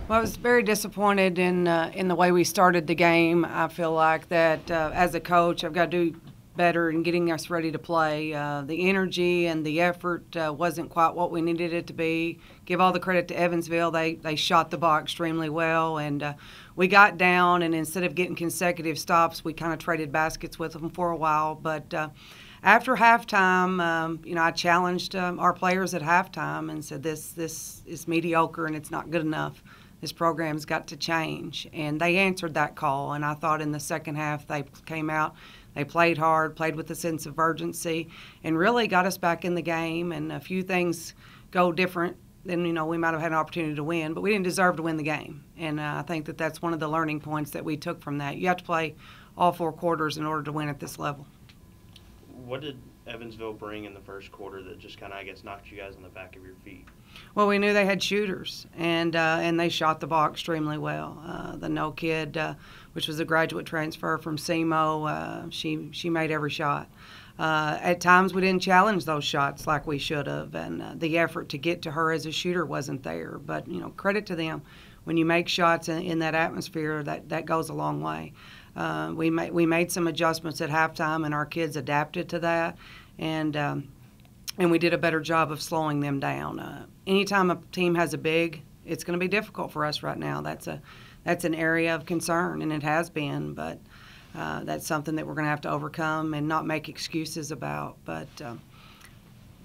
Well, I was very disappointed in the way we started the game. I feel like that as a coach, I've got to do better in getting us ready to play. The energy and the effort wasn't quite what we needed it to be. Give all the credit to Evansville. They shot the ball extremely well, and we got down, and instead of getting consecutive stops, we kind of traded baskets with them for a while. But after halftime, I challenged our players at halftime and said, this is mediocre and it's not good enough. This program's got to change. And they answered that call, and I thought in the second half they came out, they played hard, played with a sense of urgency, and really got us back in the game. And a few things go different than, we might have had an opportunity to win, but we didn't deserve to win the game. And I think that that's one of the learning points that we took from that. You have to play all 4 quarters in order to win at this level. What did Evansville bring in the first quarter that just kind of, knocked you guys on the back of your feet? Well, we knew they had shooters, and they shot the ball extremely well. The No kid, which was a graduate transfer from SEMO, she made every shot. At times we didn't challenge those shots like we should have, and the effort to get to her as a shooter wasn't there. But, credit to them. When you make shots in that atmosphere, that goes a long way. We made some adjustments at halftime, and our kids adapted to that, and we did a better job of slowing them down. Anytime a team has a big, it's going to be difficult for us right now. That's an area of concern, and it has been, but that's something that we're going to have to overcome and not make excuses about. But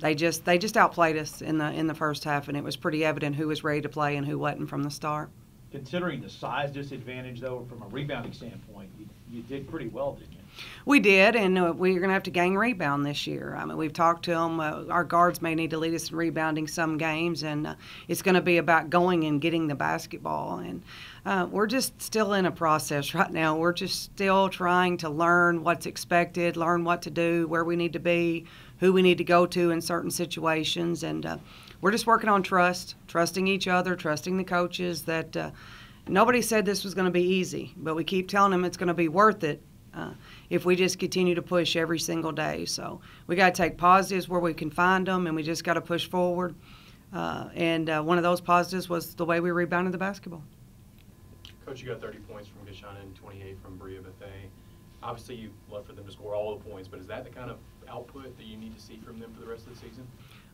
they just outplayed us in the first half, and it was pretty evident who was ready to play and who wasn't from the start. Considering the size disadvantage, though, from a rebounding standpoint, you did pretty well, didn't you? We did, and we're going to have to gain rebound this year. I mean, we've talked to them. Our guards may need to lead us in rebounding some games, and it's going to be about going and getting the basketball. And we're just still in a process right now. We're just still trying to learn what's expected, learn what to do, where we need to be, who we need to go to in certain situations. And we're just working on trusting each other, trusting the coaches that nobody said this was going to be easy, but we keep telling them it's going to be worth it. If we just continue to push every single day. So we got to take positives where we can find them, and we just got to push forward. And one of those positives was the way we rebounded the basketball. Coach, you got 30 points from Gashana and 28 from Bria Bethea. Obviously, you'd love for them to score all the points, but is that the kind of output that you need to see from them for the rest of the season?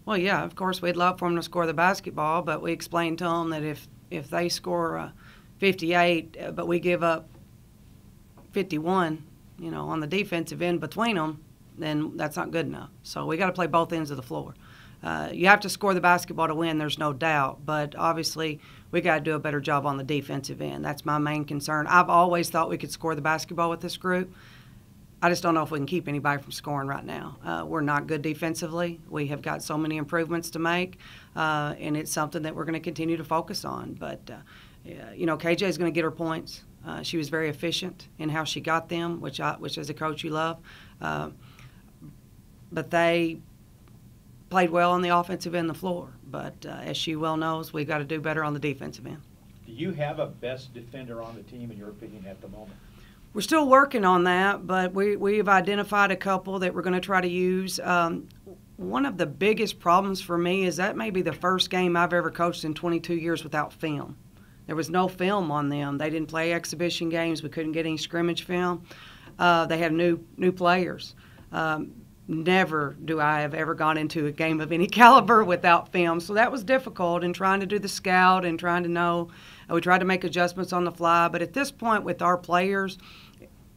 Well, yeah, of course, we'd love for them to score the basketball, but we explained to them that if they score 58, but we give up 51, on the defensive end between them, then that's not good enough. So we got to play both ends of the floor. You have to score the basketball to win, there's no doubt, but obviously we got to do a better job on the defensive end. That's my main concern. I've always thought we could score the basketball with this group. I just don't know if we can keep anybody from scoring right now. We're not good defensively. We have got so many improvements to make, and it's something that we're going to continue to focus on. But, KJ is going to get her points. She was very efficient in how she got them, which as a coach you love. But they played well on the offensive end of the floor. But as she well knows, we've got to do better on the defensive end. Do you have a best defender on the team, in your opinion, at the moment? We're still working on that, but we've identified a couple that we're going to try to use. One of the biggest problems for me is that may be the first game I've ever coached in 22 years without film. There was no film on them. They didn't play exhibition games. We couldn't get any scrimmage film. They have new players. Never do I have ever gone into a game of any caliber without film. So that was difficult in trying to do the scout and trying to know. We tried to make adjustments on the fly. But at this point with our players,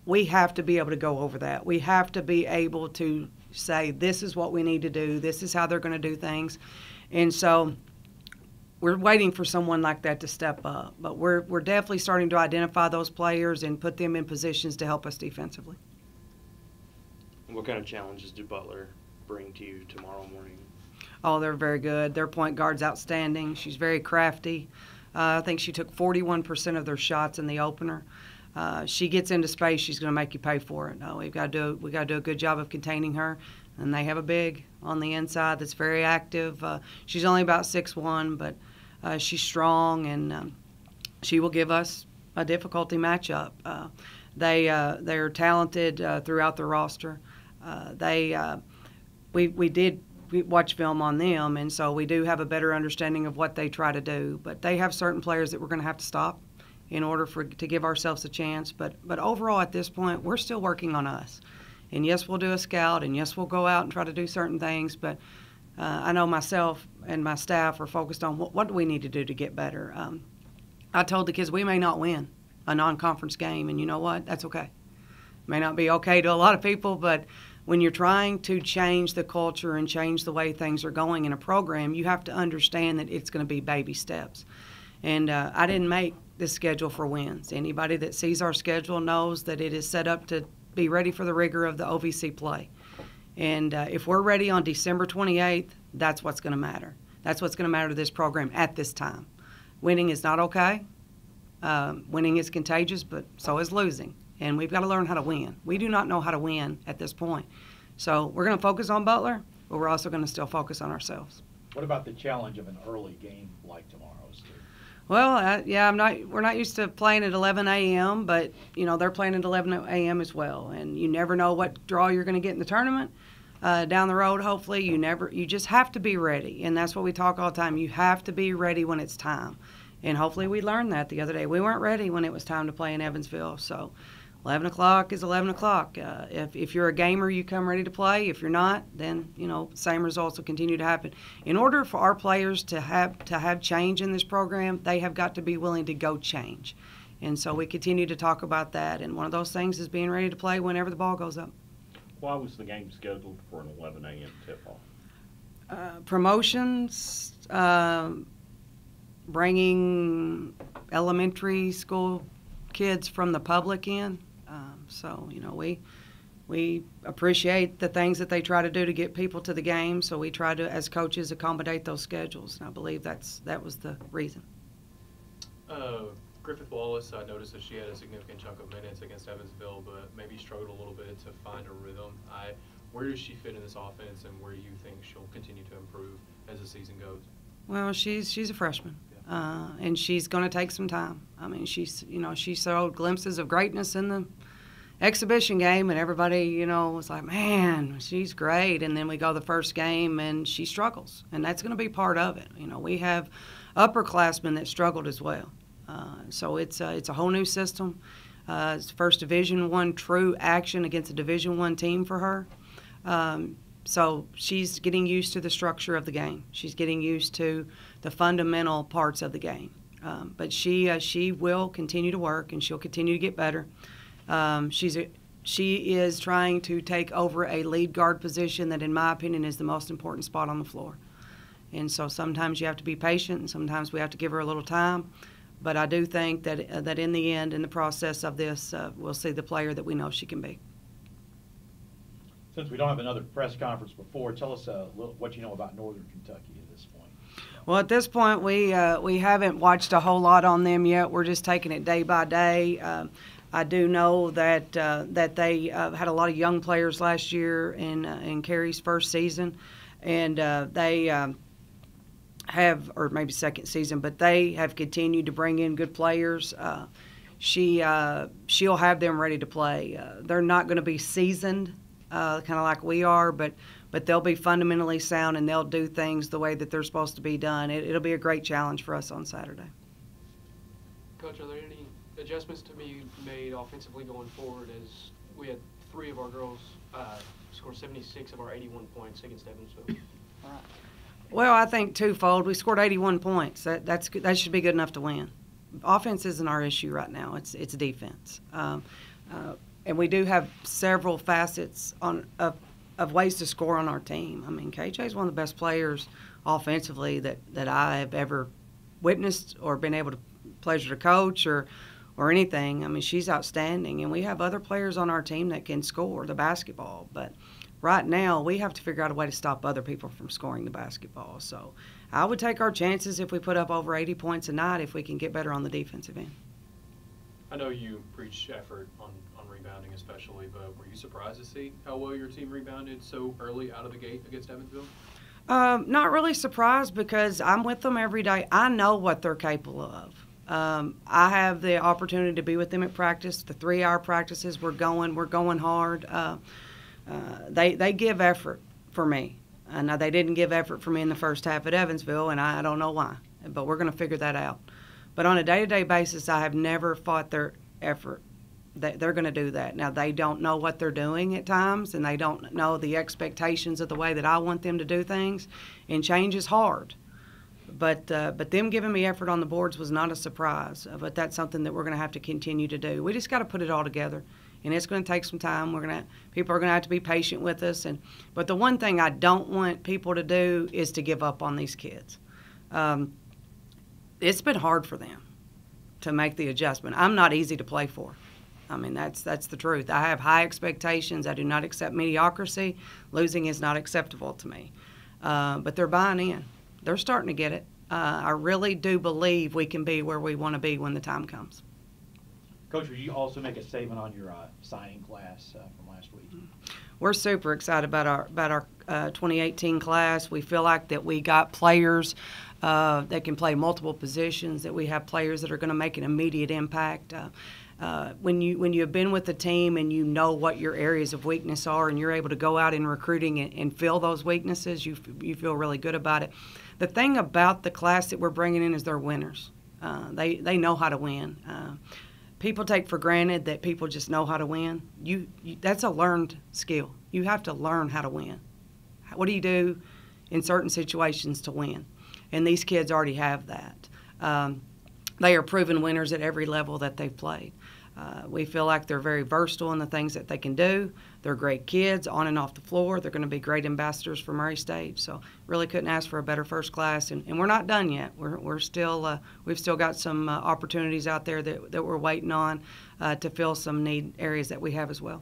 we have to be able to go over that. We have to be able to say, this is what we need to do. This is how they're going to do things. And so we're waiting for someone like that to step up. But we're definitely starting to identify those players and put them in positions to help us defensively. What kind of challenges do Butler bring to you tomorrow morning? Oh, they're very good. Their point guard's outstanding. She's very crafty. I think she took 41% of their shots in the opener. She gets into space, she's going to make you pay for it. We got to do a good job of containing her. And they have a big on the inside that's very active. She's only about 6'1", but she's strong, and she will give us a difficulty matchup. They're talented throughout the roster. We did we watch film on them, and so we do have a better understanding of what they try to do. But they have certain players that we're going to have to stop in order to give ourselves a chance. But overall, at this point, we're still working on us. And yes, we'll do a scout, and yes, we'll go out and try to do certain things. But I know myself and my staff are focused on what do we need to do to get better. I told the kids we may not win a non-conference game, and you know what? That's okay. May not be okay to a lot of people, but when you're trying to change the culture and change the way things are going in a program, you have to understand that it's going to be baby steps. And I didn't make this schedule for wins. Anybody that sees our schedule knows that it is set up to be ready for the rigor of the OVC play. And if we're ready on December 28th, that's what's going to matter. That's what's going to matter to this program at this time. Winning is not okay. Winning is contagious, but so is losing. And we've got to learn how to win. We do not know how to win at this point. So we're going to focus on Butler, but we're also going to still focus on ourselves. What about the challenge of an early game like tomorrow's? Well, yeah, we're not used to playing at 11 a.m., but, you know, they're playing at 11 a.m. as well. And you never know what draw you're going to get in the tournament down the road, hopefully. You just have to be ready. And that's what we talk all the time. You have to be ready when it's time. And hopefully we learned that the other day. We weren't ready when it was time to play in Evansville. So 11 o'clock is 11 o'clock. If you're a gamer, you come ready to play. If you're not, then, you know, same results will continue to happen. In order for our players to have change in this program, they have got to be willing to go change. And so we continue to talk about that. And one of those things is being ready to play whenever the ball goes up. Why was the game scheduled for an 11 a.m. tip-off? Promotions, bringing elementary school kids from the public in. So, you know, we appreciate the things that they try to do to get people to the game, so we try to, as coaches, accommodate those schedules. And I believe that was the reason. Griffith Wallace, I noticed that she had a significant chunk of minutes against Evansville, but maybe struggled a little bit to find a rhythm. Where does she fit in this offense, and where do you think she'll continue to improve as the season goes? Well, she's a freshman, and she's going to take some time. I mean, she showed glimpses of greatness in the exhibition game, and everybody, you know, was like, man, she's great. And then we go the first game, and she struggles, and that's going to be part of it. You know, we have upperclassmen that struggled as well. So it's a whole new system. It's first Division I true action against a Division I team for her. So she's getting used to the structure of the game. She's getting used to the fundamental parts of the game. But she will continue to work, and she'll continue to get better. She is trying to take over a lead guard position that, in my opinion, is the most important spot on the floor. And so sometimes you have to be patient, and sometimes we have to give her a little time. But I do think that in the end, in the process of this, we'll see the player that we know she can be. Since we don't have another press conference before, tell us what you know about Northern Kentucky at this point. Well, at this point, we haven't watched a whole lot on them yet. We're just taking it day by day. I do know that they had a lot of young players last year in Carrie's first season, and they have, or maybe second season, but they have continued to bring in good players. She'll have them ready to play. They're not going to be seasoned, kind of like we are, but they'll be fundamentally sound, and they'll do things the way that they're supposed to be done. It'll be a great challenge for us on Saturday. Coach, are there any adjustments to be made offensively going forward, as we had 3 of our girls score 76 of our 81 points against Evansville? Well, I think twofold. We scored 81 points. That should be good enough to win. Offense isn't our issue right now. It's defense. And we do have several facets of ways to score on our team. I mean, KJ is one of the best players offensively that I have ever witnessed or been able to pleasure to coach or anything. I mean, she's outstanding. And we have other players on our team that can score the basketball. But right now, we have to figure out a way to stop other people from scoring the basketball. So I would take our chances if we put up over 80 points a night if we can get better on the defensive end. I know you preach effort on rebounding especially, but were you surprised to see how well your team rebounded so early out of the gate against Evansville? Not really surprised, because I'm with them every day. I know what they're capable of. I have the opportunity to be with them at practice. The 3-hour practices, we're going hard. They give effort for me. Now, they didn't give effort for me in the first half at Evansville, and I don't know why, but we're going to figure that out. But on a day-to-day basis, I have never fought their effort. They're going to do that. Now, they don't know what they're doing at times, and they don't know the expectations of the way that I want them to do things, and change is hard. But them giving me effort on the boards was not a surprise, but that's something that we're going to have to continue to do. We just got to put it all together, and it's going to take some time. People are going to have to be patient with us. But the one thing I don't want people to do is to give up on these kids. It's been hard for them to make the adjustment. I'm not easy to play for. I mean, that's the truth. I have high expectations. I do not accept mediocrity. Losing is not acceptable to me. But they're buying in. They're starting to get it. I really do believe we can be where we want to be when the time comes. Coach, will you also make a statement on your signing class from last week? We're super excited about our 2018 class. We feel like that we got players that can play multiple positions, that we have players that are going to make an immediate impact. When you have been with the team and you know what your areas of weakness are, and you're able to go out in recruiting and fill those weaknesses, you feel really good about it. The thing about the class that we're bringing in is they're winners. They know how to win. People take for granted that people just know how to win. That's a learned skill. You have to learn how to win. What do you do in certain situations to win? And these kids already have that. They are proven winners at every level that they've played. We feel like they're very versatile in the things that they can do. They're great kids on and off the floor. They're going to be great ambassadors for Murray State. So really couldn't ask for a better first class. And we're not done yet. We're still we've still got some opportunities out there that we're waiting on to fill some need areas that we have as well.